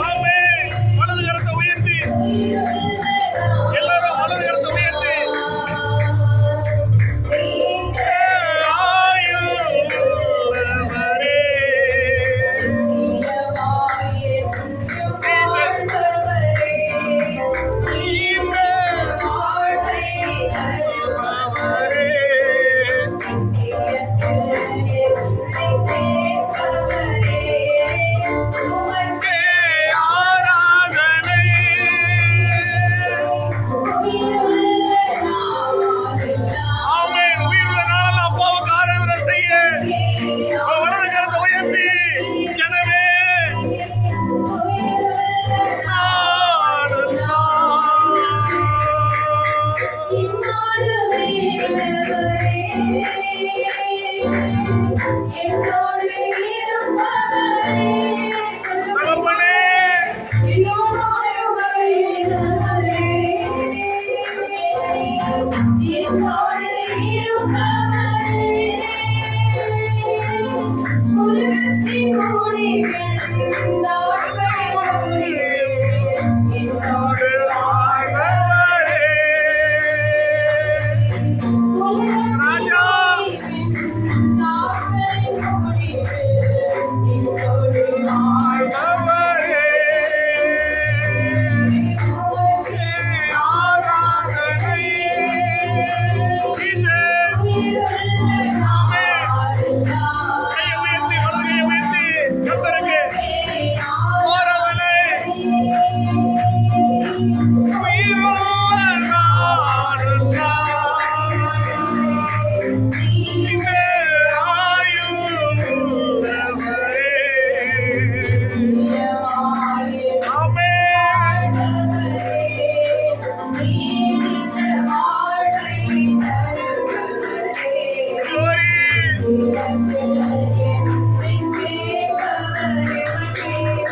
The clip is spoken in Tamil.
ஆமென். வலது கரத்தை உயர்த்தி எல்லாரும் வலது கரத்தை உயர்த்தி ஆயுள்ளவரே. ஜீசஸ் நீங்க ஆயுள்ளவரே. உமக்கே ஆராதனை. ஆமென். உயிருள்ள நாளெல்லாம் அப்பாவுக்கு ஆராதனை செய்ய வலது கரத்தை உயர்த்தி ஜனமே தகப்பனே என்னோடு ஆண்டவரே. ராஜா ஆண்டவரே. ஆராதனை. ஜீசஸ் கையை உயர்த்தி வலது கையை உயர்த்தி கர்த்தருக்கு ஆராதனை. உயிருள்ள நாளெல்லாம் நீங்க ஆயுள்ளவரே. ஆமென். Glory.